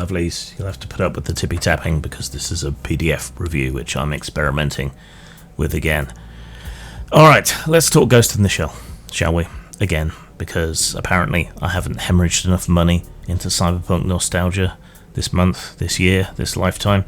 lovelies. You'll have to put up with the tippy tapping because this is a PDF review which I'm experimenting with again. Alright, let's talk Ghost in the Shell, shall we? Again, because apparently I haven't hemorrhaged enough money into cyberpunk nostalgia this month, this year, this lifetime.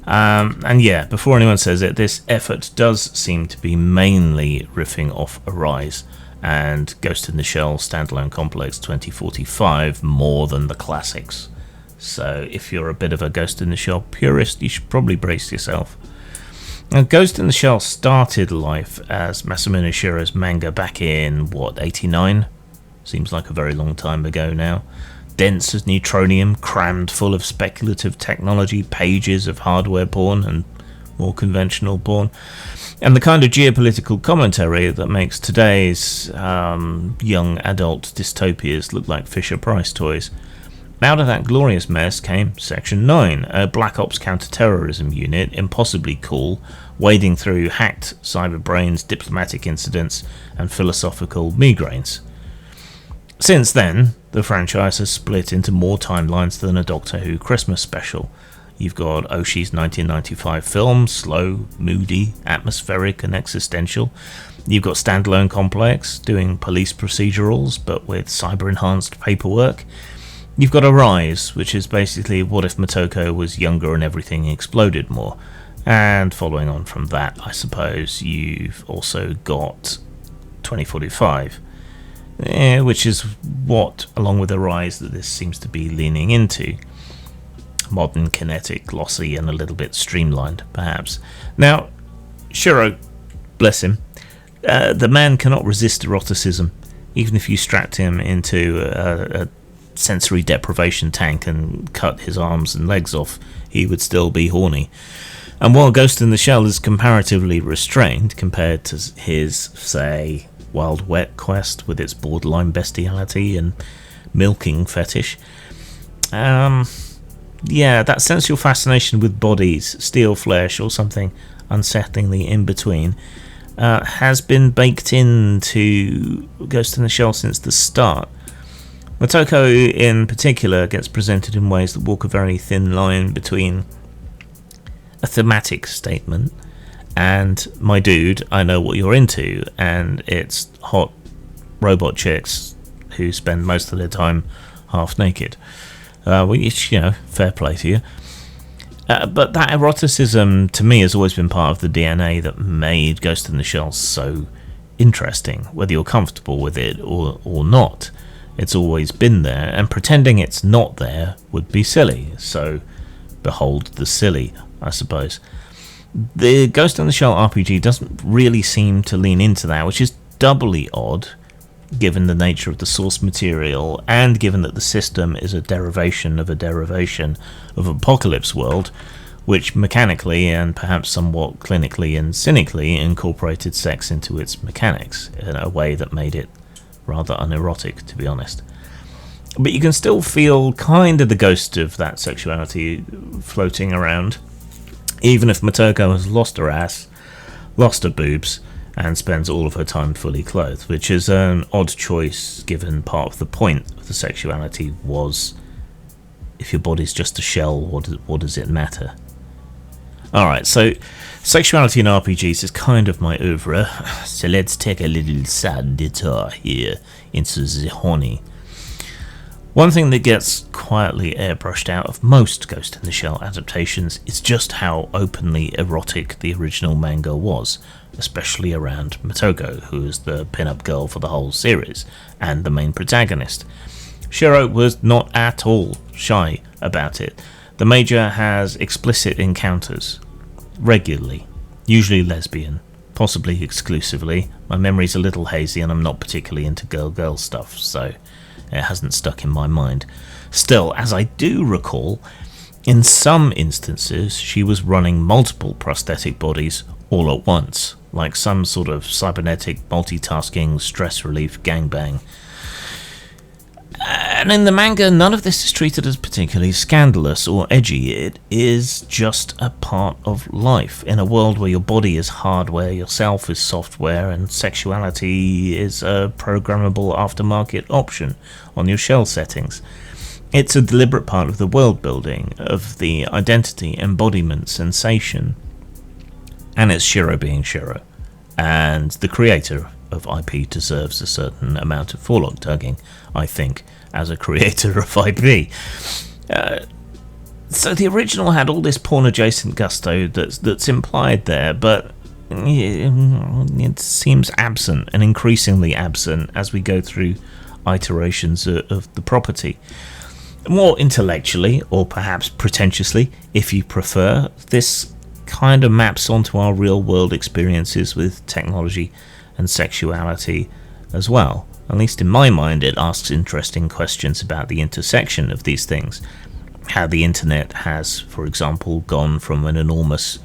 And yeah, before anyone says it, this effort does seem to be mainly riffing off Arise and Ghost in the Shell Standalone Complex 2045 more than the classics. So if you're a bit of a Ghost in the Shell purist, you should probably brace yourself. Now, Ghost in the Shell started life as Masamune Shirow's manga back in, 89? Seems like a very long time ago now. Dense as neutronium, crammed full of speculative technology, pages of hardware porn and more conventional porn, and the kind of geopolitical commentary that makes today's young adult dystopias look like Fisher-Price toys. Out of that glorious mess came Section 9, a Black Ops counter-terrorism unit, impossibly cool, wading through hacked cyber brains, diplomatic incidents, and philosophical migraines. Since then, the franchise has split into more timelines than a Doctor Who Christmas special. You've got Oshi's 1995 film, slow, moody, atmospheric and existential. You've got Standalone Complex, doing police procedurals but with cyber-enhanced paperwork. You've got Arise, which is basically what if Motoko was younger and everything exploded more. And following on from that, I suppose, you've also got 2045. Which is what, along with Arise, that this seems to be leaning into. Modern, kinetic, glossy, and a little bit streamlined, perhaps. Now, Shiro, bless him, the man cannot resist eroticism. Even if you strapped him into a sensory deprivation tank and cut his arms and legs off, he would still be horny. And while Ghost in the Shell is comparatively restrained compared to his, say, Wild Wet quest with its borderline bestiality and milking fetish, that sensual fascination with bodies, steel flesh, or something unsettlingly in between has been baked into Ghost in the Shell since the start. Motoko in particular gets presented in ways that walk a very thin line between a thematic statement and, my dude, I know what you're into, and it's hot robot chicks who spend most of their time half naked. Which, fair play to you. But that eroticism, to me, has always been part of the DNA that made Ghost in the Shell so interesting, whether you're comfortable with it or not. It's always been there, and pretending it's not there would be silly. So, behold the silly, I suppose. The Ghost in the Shell RPG doesn't really seem to lean into that, which is doubly odd, given the nature of the source material, and given that the system is a derivation of Apocalypse World, which mechanically and perhaps somewhat clinically and cynically incorporated sex into its mechanics in a way that made it rather unerotic, to be honest. But you can still feel kind of the ghost of that sexuality floating around, even if Motoko has lost her ass, lost her boobs, and spends all of her time fully clothed, which is an odd choice given part of the point of the sexuality was, if your body's just a shell, what does it matter? Alright, so sexuality in RPGs is kind of my oeuvre, so let's take a little sad detour here into the horny. One thing that gets quietly airbrushed out of most Ghost in the Shell adaptations is just how openly erotic the original manga was, especially around Motoko, who is the pin-up girl for the whole series, and the main protagonist. Shiro was not at all shy about it. The Major has explicit encounters, regularly, usually lesbian, possibly exclusively. My memory's a little hazy and I'm not particularly into girl-girl stuff, so it hasn't stuck in my mind. Still, as I do recall, in some instances she was running multiple prosthetic bodies all at once, like some sort of cybernetic multitasking stress relief gangbang. And in the manga, none of this is treated as particularly scandalous or edgy. It is just a part of life in a world where your body is hardware, yourself is software, and sexuality is a programmable aftermarket option on your shell settings. It's a deliberate part of the world building, of the identity, embodiment, sensation. And it's Shiro being Shiro. And the creator of IP deserves a certain amount of forelock tugging, I think, as a creator of IP. So the original had all this porn-adjacent gusto that's implied there, but it seems absent, and increasingly absent, as we go through iterations of the property. More intellectually, or perhaps pretentiously, if you prefer, this kind of maps onto our real-world experiences with technology and sexuality as well. At least in my mind, it asks interesting questions about the intersection of these things. How the internet has, for example, gone from an enormous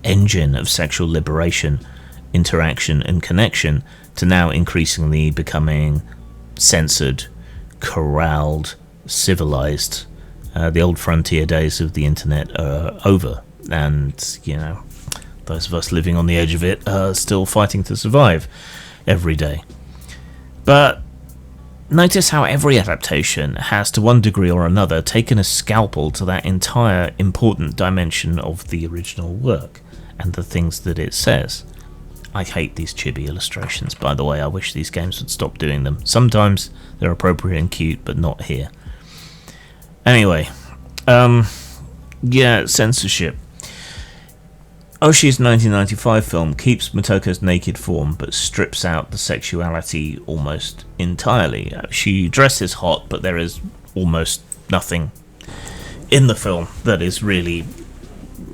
engine of sexual liberation, interaction and connection to now increasingly becoming censored, corralled, civilized. The old frontier days of the internet are over, and those of us living on the edge of it are still fighting to survive every day. But notice how every adaptation has, to one degree or another, taken a scalpel to that entire important dimension of the original work and the things that it says. I hate these chibi illustrations, by the way. I wish these games would stop doing them. Sometimes they're appropriate and cute, but not here. Anyway, censorship. Oshii's 1995 film keeps Motoko's naked form, but strips out the sexuality almost entirely. She dresses hot, but there is almost nothing in the film that is really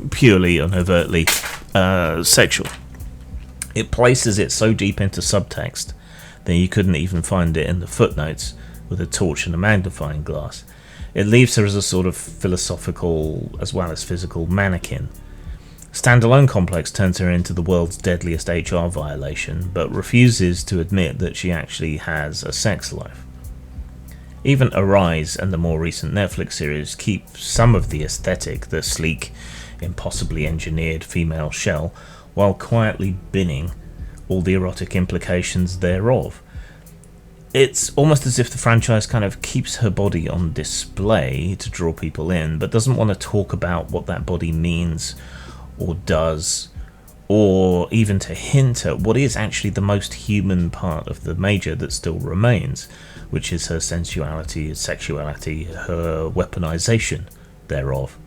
purely and overtly sexual. It places it so deep into subtext that you couldn't even find it in the footnotes with a torch and a magnifying glass. It leaves her as a sort of philosophical as well as physical mannequin. Standalone Complex turns her into the world's deadliest HR violation, but refuses to admit that she actually has a sex life. Even Arise and the more recent Netflix series keep some of the aesthetic, the sleek, impossibly engineered female shell, while quietly binning all the erotic implications thereof. It's almost as if the franchise kind of keeps her body on display to draw people in, but doesn't want to talk about what that body means or does, or even to hint at what is actually the most human part of the major that still remains, which is her sensuality, sexuality, her weaponization thereof.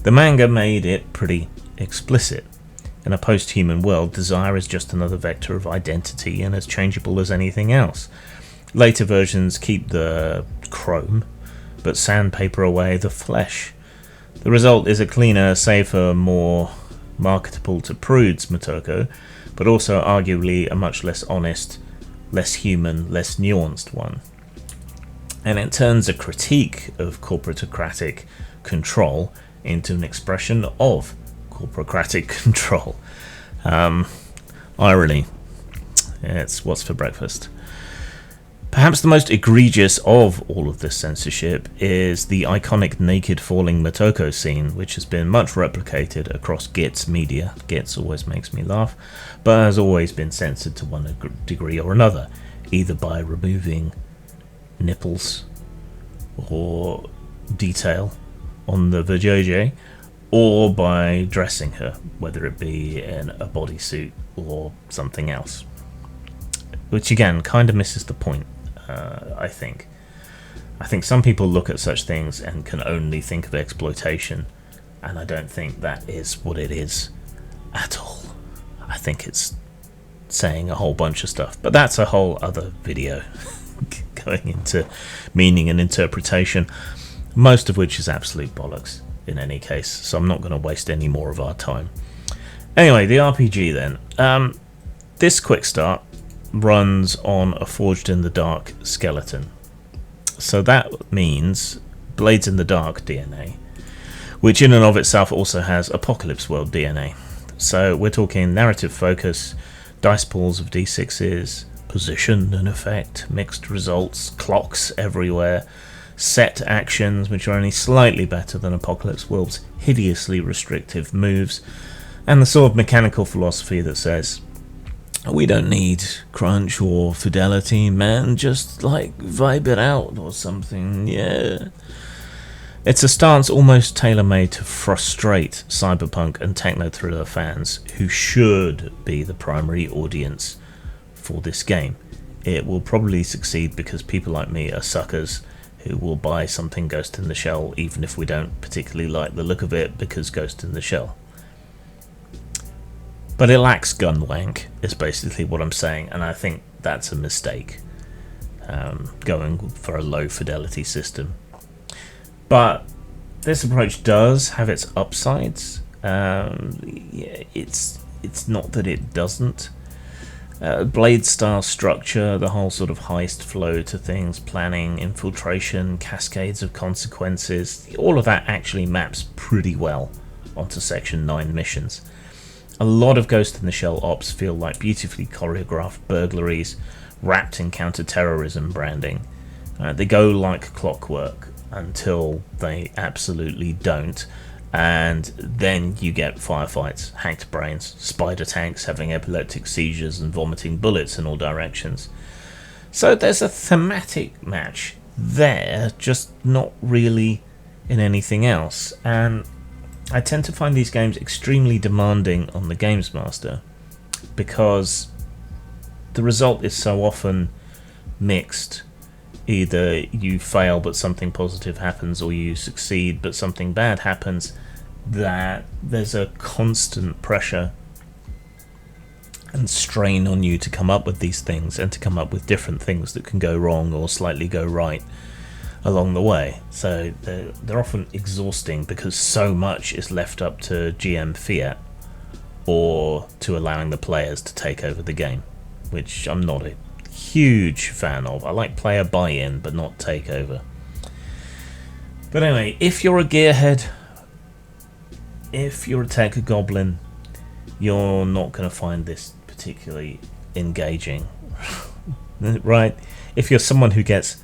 The manga made it pretty explicit. In a post-human world, desire is just another vector of identity and as changeable as anything else. Later versions keep the chrome, but sandpaper away the flesh. The result is a cleaner, safer, more marketable to prudes Motoko, but also arguably a much less honest, less human, less nuanced one. And it turns a critique of corporatocratic control into an expression of corporatocratic control. Irony. It's what's for breakfast. Perhaps the most egregious of all of this censorship is the iconic naked falling Motoko scene, which has been much replicated across Gits media. Gits always makes me laugh, but has always been censored to one degree or another, either by removing nipples or detail on the vajayjay, or by dressing her, whether it be in a bodysuit or something else. Which again kind of misses the point, I think. I think some people look at such things and can only think of exploitation, and I don't think that is what it is at all. I think it's saying a whole bunch of stuff, but that's a whole other video going into meaning and interpretation, most of which is absolute bollocks in any case, so I'm not going to waste any more of our time. Anyway, the RPG then. This quick start runs on a Forged in the Dark skeleton. So that means Blades in the Dark DNA, which in and of itself also has Apocalypse World DNA. So we're talking narrative focus, dice pools of d6s, position and effect, mixed results, clocks everywhere, set actions which are only slightly better than Apocalypse World's hideously restrictive moves, and the sort of mechanical philosophy that says, We don't need crunch or fidelity, man. Just like vibe it out or something. Yeah. It's a stance almost tailor-made to frustrate cyberpunk and techno thriller fans who should be the primary audience for this game. It will probably succeed because people like me are suckers who will buy something Ghost in the Shell even if we don't particularly like the look of it because Ghost in the Shell. But it lacks gun wank, is basically what I'm saying, and I think that's a mistake, going for a low fidelity system. But this approach does have its upsides. It's not that it doesn't. Blade style structure, the whole sort of heist flow to things, planning, infiltration, cascades of consequences, all of that actually maps pretty well onto Section 9 missions. A lot of Ghost in the Shell ops feel like beautifully choreographed burglaries wrapped in counter-terrorism branding. They go like clockwork until they absolutely don't, and then you get firefights, hacked brains, spider tanks having epileptic seizures and vomiting bullets in all directions. So there's a thematic match there, just not really in anything else, and I tend to find these games extremely demanding on the games master because the result is so often mixed. Either you fail but something positive happens, or you succeed but something bad happens, that there's a constant pressure and strain on you to come up with these things and to come up with different things that can go wrong or slightly go right along the way. So they're often exhausting because so much is left up to GM fiat or to allowing the players to take over the game, which I'm not a huge fan of. I like player buy-in but not takeover. But anyway, if you're a gearhead, if you're a tech goblin, you're not going to find this particularly engaging. Right? If you're someone who gets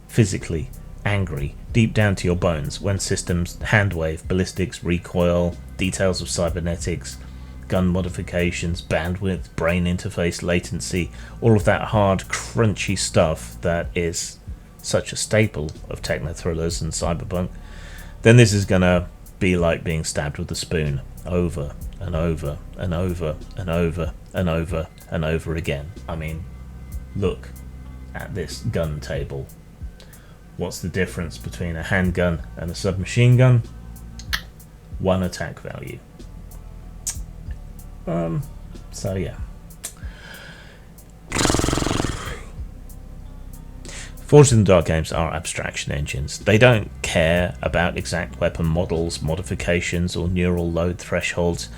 physically angry deep down to your bones when systems handwave, ballistics, recoil, details of cybernetics, gun modifications, bandwidth, brain interface, latency, all of that hard, crunchy stuff that is such a staple of techno thrillers and cyberpunk, then this is gonna be like being stabbed with a spoon over and over and over and over and over and over again. I mean, look at this gun table. What's the difference between a handgun and a submachine gun? 1 attack value. So yeah. Forged in the Dark games are abstraction engines. They don't care about exact weapon models, modifications, or neural load thresholds.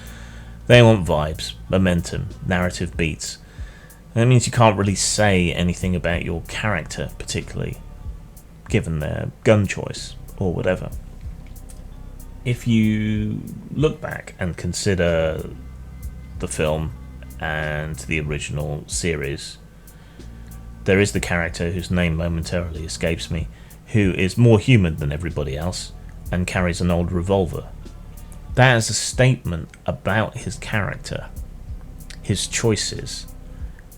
They want vibes, momentum, narrative beats. That means you can't really say anything about your character particularly, given their gun choice or whatever. If you look back and consider the film and the original series, there is the character whose name momentarily escapes me, who is more human than everybody else and carries an old revolver. That is a statement about his character, his choices.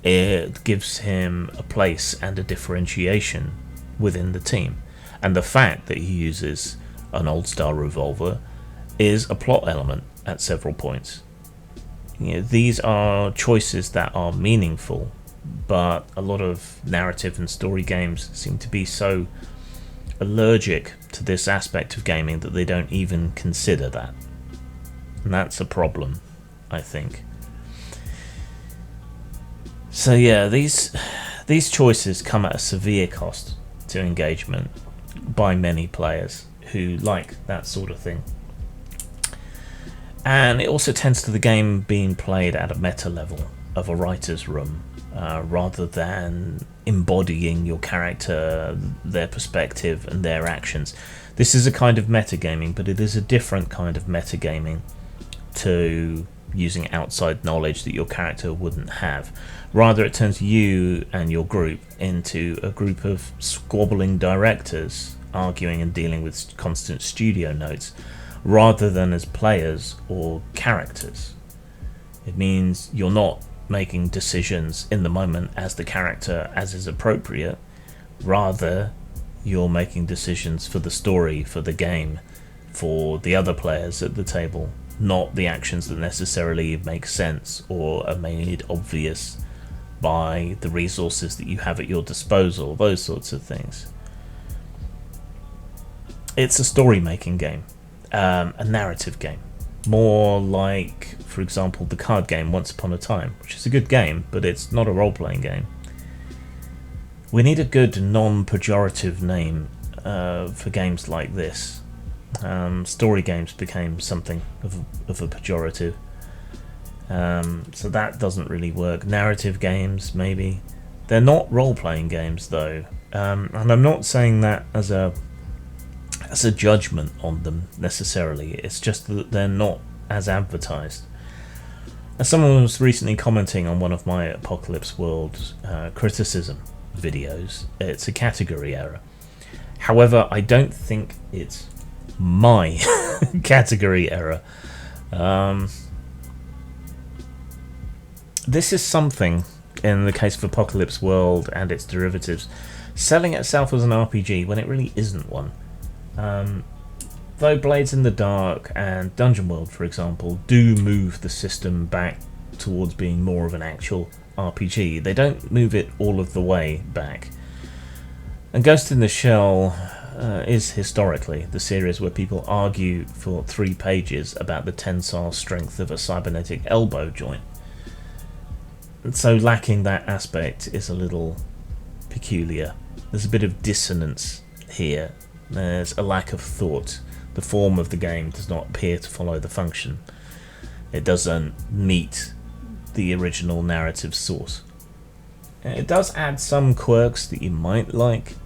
It gives him a place and a differentiation within the team, and the fact that he uses an old style revolver is a plot element at several points. You know, these are choices that are meaningful, but a lot of narrative and story games seem to be so allergic to this aspect of gaming that they don't even consider that, and that's a problem, I think. So yeah, these choices come at a severe cost to engagement by many players who like that sort of thing. And it also tends to the game being played at a meta level of a writer's room, rather than embodying your character, their perspective and their actions. This is a kind of metagaming, but it is a different kind of metagaming to using outside knowledge that your character wouldn't have. Rather, it turns you and your group into a group of squabbling directors arguing and dealing with constant studio notes, rather than as players or characters. It means you're not making decisions in the moment as the character as is appropriate. Rather, you're making decisions for the story, for the game, for the other players at the table, not the actions that necessarily make sense or are made obvious by the resources that you have at your disposal, those sorts of things. It's a story making game, a narrative game, more like, for example, the card game Once Upon a Time, which is a good game, but it's not a role-playing game. We need a good non-pejorative name for games like this. Story games became something of a pejorative, so that doesn't really work. Narrative games, maybe. They're not role-playing games, though, and I'm not saying that as a judgment on them necessarily. It's just that they're not as advertised. As someone was recently commenting on one of my Apocalypse World criticism videos, it's a category error. However, I don't think it's my category error. This is something, in the case of Apocalypse World and its derivatives, selling itself as an RPG when it really isn't one. Though Blades in the Dark and Dungeon World, for example, do move the system back towards being more of an actual RPG, they don't move it all of the way back. And Ghost in the Shell is historically the series where people argue for 3 pages about the tensile strength of a cybernetic elbow joint. And so lacking that aspect is a little peculiar. There's a bit of dissonance here. There's a lack of thought. The form of the game does not appear to follow the function. It doesn't meet the original narrative source. It does add some quirks that you might like.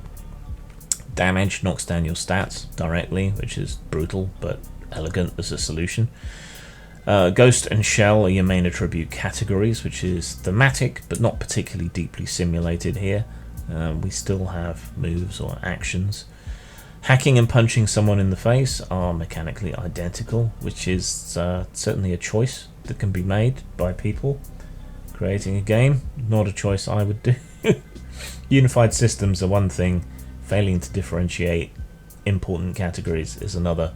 Damage knocks down your stats directly, which is brutal but elegant as a solution. Ghost and Shell are your main attribute categories, which is thematic but not particularly deeply simulated here. We still have moves or actions. Hacking and punching someone in the face are mechanically identical, which is certainly a choice that can be made by people creating a game. Not a choice I would do. Unified systems are one thing, failing to differentiate important categories is another.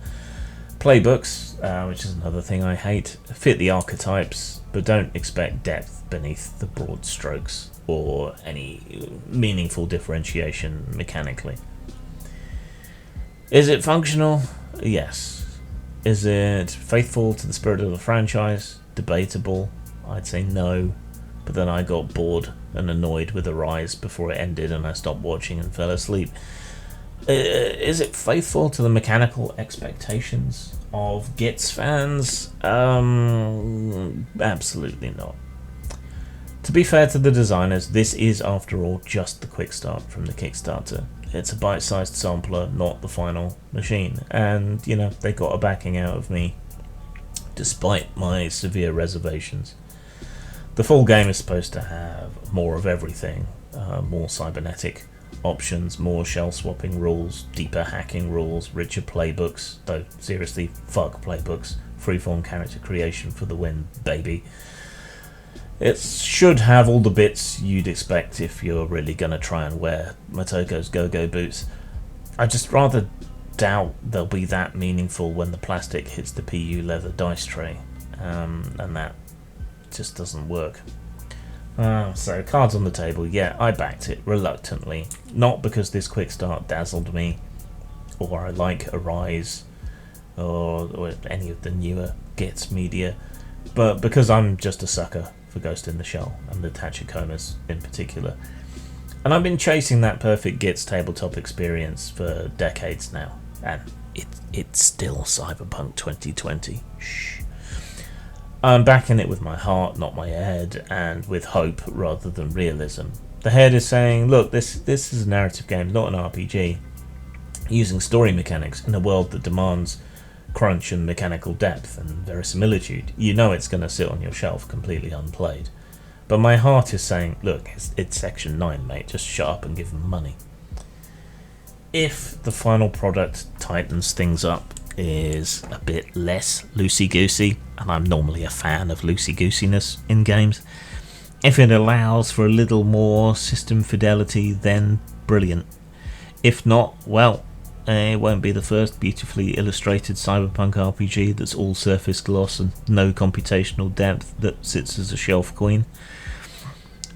Playbooks, which is another thing I hate, fit the archetypes, but don't expect depth beneath the broad strokes or any meaningful differentiation mechanically. Is it functional? Yes. Is it faithful to the spirit of the franchise? Debatable. I'd say no, but then I got bored and annoyed with Arise before it ended and I stopped watching and fell asleep. Is it faithful to the mechanical expectations of Gits fans? Absolutely not. To be fair to the designers, this is after all just the quick start from the Kickstarter. It's a bite-sized sampler, not the final machine, and you know, they got a backing out of me despite my severe reservations. The full game is supposed to have more of everything, more cybernetic options, more shell swapping rules, deeper hacking rules, richer playbooks, though seriously, fuck playbooks, freeform character creation for the win, baby. It should have all the bits you'd expect if you're really going to try and wear Motoko's go-go boots. I just rather doubt they'll be that meaningful when the plastic hits the PU leather dice tray, and that just doesn't work. So cards on the table, yeah, I backed it reluctantly, not because this quick start dazzled me, or I like Arise, or any of the newer Gits media, but because I'm just a sucker for Ghost in the Shell and the Tachikomas in particular, and I've been chasing that perfect Gits tabletop experience for decades now, and it's still Cyberpunk 2020. Shh. I'm backing it with my heart, not my head, and with hope rather than realism. The head is saying, look, this is a narrative game, not an RPG, using story mechanics in a world that demands crunch and mechanical depth and verisimilitude. You know it's going to sit on your shelf completely unplayed. But my heart is saying, look, it's Section 9, mate, just shut up and give them money. If the final product tightens things up, is a bit less loosey-goosey, and I'm normally a fan of loosey-goosiness in games, If it allows for a little more system fidelity, then brilliant. If not, well, it won't be the first beautifully illustrated cyberpunk RPG that's all surface gloss and no computational depth that sits as a shelf queen.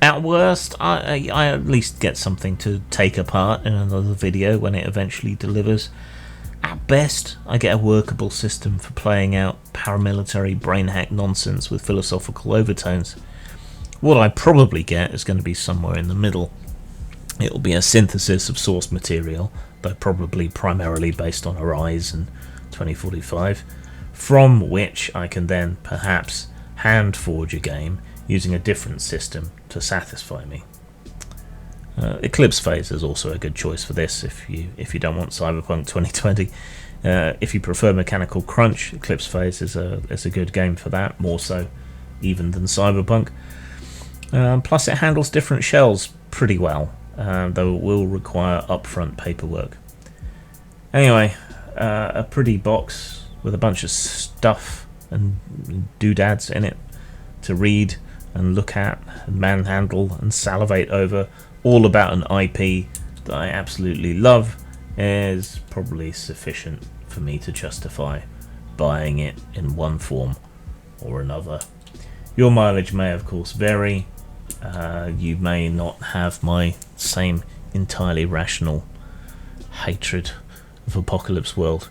At worst, I at least get something to take apart in another video when it eventually delivers. At best, I get a workable system for playing out paramilitary brain hack nonsense with philosophical overtones. What I probably get is going to be somewhere in the middle. It'll be a synthesis of source material, though probably primarily based on Arise and 2045, from which I can then perhaps hand forge a game using a different system to satisfy me. Eclipse Phase is also a good choice for this if you don't want Cyberpunk 2020. If you prefer mechanical crunch, Eclipse Phase is a good game for that, more so even than Cyberpunk. Plus it handles different shells pretty well, though it will require upfront paperwork. Anyway, a pretty box with a bunch of stuff and doodads in it to read and look at and manhandle and salivate over, all about an IP that I absolutely love, is probably sufficient for me to justify buying it in one form or another. Your mileage may of course vary. You may not have my same entirely rational hatred of Apocalypse World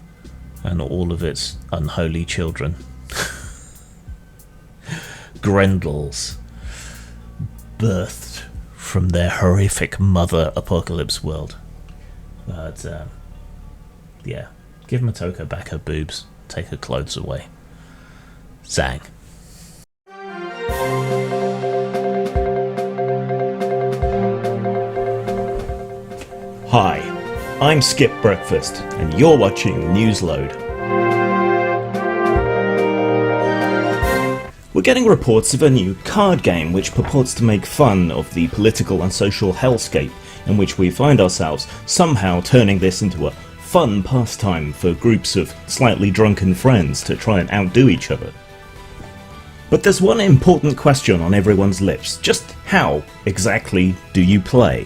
and all of its unholy children. Grendels, birthed from their horrific mother Apocalypse World. But yeah, give Motoko back her boobs, take her clothes away. Zang. Hi, I'm Skip Breakfast, and you're watching Newsload. We're getting reports of a new card game which purports to make fun of the political and social hellscape in which we find ourselves, somehow turning this into a fun pastime for groups of slightly drunken friends to try and outdo each other. But there's one important question on everyone's lips: just how exactly do you play?